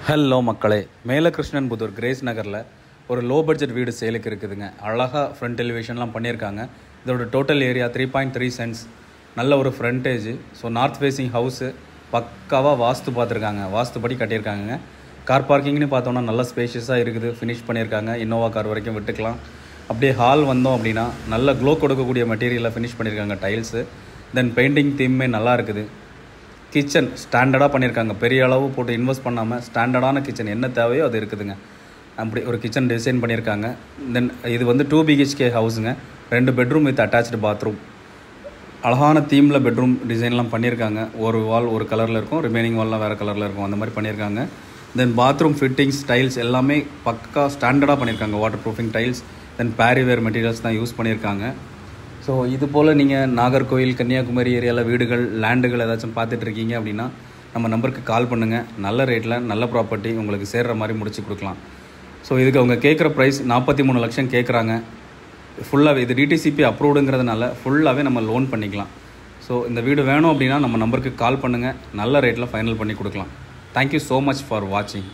Hello மக்களே, மேலகிருஷ்ணன் Pudur grace நகரில் ஒரு லோ பட்ஜெட் வீடு சேலுக்கு இருக்குதுங்க. அழகாக ஃப்ரண்ட் எலிவேஷன்லாம் பண்ணியிருக்காங்க. இதோட டோட்டல் ஏரியா 3.3 சென்ட்ஸ். நல்ல ஒரு frontage. So north facing house பக்காவாக வாஸ்து பார்த்துருக்காங்க, வாஸ்துபடி கட்டியிருக்காங்க. கார் பார்க்கிங்னு பார்த்தோன்னா நல்ல ஸ்பேஷியஸாக இருக்குது, ஃபினிஷ் பண்ணியிருக்காங்க. இன்னோவா கார் வரைக்கும் விட்டுக்கலாம். அப்படியே ஹால் வந்தோம் அப்படின்னா நல்ல க்ளோ கொடுக்கக்கூடிய மெட்டீரியலில் ஃபினிஷ் பண்ணியிருக்காங்க டைல்ஸு. தென் பெயிண்டிங் தீமே நல்லா இருக்குது. கிச்சன் ஸ்டாண்டர்டாக பண்ணியிருக்காங்க. பெரிய அளவு போட்டு இன்வெஸ்ட் பண்ணாமல் ஸ்டாண்டர்டான கிச்சன் என்ன தேவையோ அது இருக்குதுங்க. அப்படி ஒரு கிச்சன் டிசைன் பண்ணியிருக்காங்க. தென் இது வந்து 2 BHK ஹவுஸுங்க. 2 bedroom with attached bathroom. அழகான தீமில் பெட்ரூம் டிசைன்லாம் பண்ணியிருக்காங்க. ஒரு வால் ஒரு கலரில் இருக்கும், ரிமைனிங் வால்லாம் வேறு கலரில் இருக்கும். அந்த மாதிரி பண்ணியிருக்காங்க. தென் பாத்ரூம் ஃபிட்டிங்ஸ் டைல்ஸ் எல்லாமே பக்கா ஸ்டாண்டர்டாக பண்ணியிருக்காங்க. வாட்டர் ப்ரூஃபிங் டைல்ஸ், தென் பேரிவேர் மெட்டீரியல்ஸ் தான் யூஸ் பண்ணியிருக்காங்க. ஸோ இது போல் நீங்கள் நாகர்கோவில், கன்னியாகுமரி ஏரியாவில் வீடுகள், லேண்டுகள் ஏதாச்சும் பார்த்துட்ருக்கீங்க அப்படின்னா நம்ம நம்பருக்கு கால் பண்ணுங்கள். நல்ல ரேட்டில் நல்ல ப்ராப்பர்ட்டி உங்களுக்கு சேர்கிற மாதிரி முடிச்சு கொடுக்கலாம். ஸோ இதுக்கு அவங்க கேட்குற ப்ரைஸ் 43 லட்சம் கேட்குறாங்க. ஃபுல்லாகவே இது டிடிசிபி அப்ரூவ்டுங்கிறதுனால ஃபுல்லாகவே நம்ம லோன் பண்ணிக்கலாம். ஸோ இந்த வீடு வேணும் அப்படின்னா நம்ம நம்பருக்கு கால் பண்ணுங்கள். நல்ல ரேட்டில் ஃபைனல் பண்ணி கொடுக்கலாம். தேங்க்யூ ஸோ மச் ஃபார் வாட்சிங்.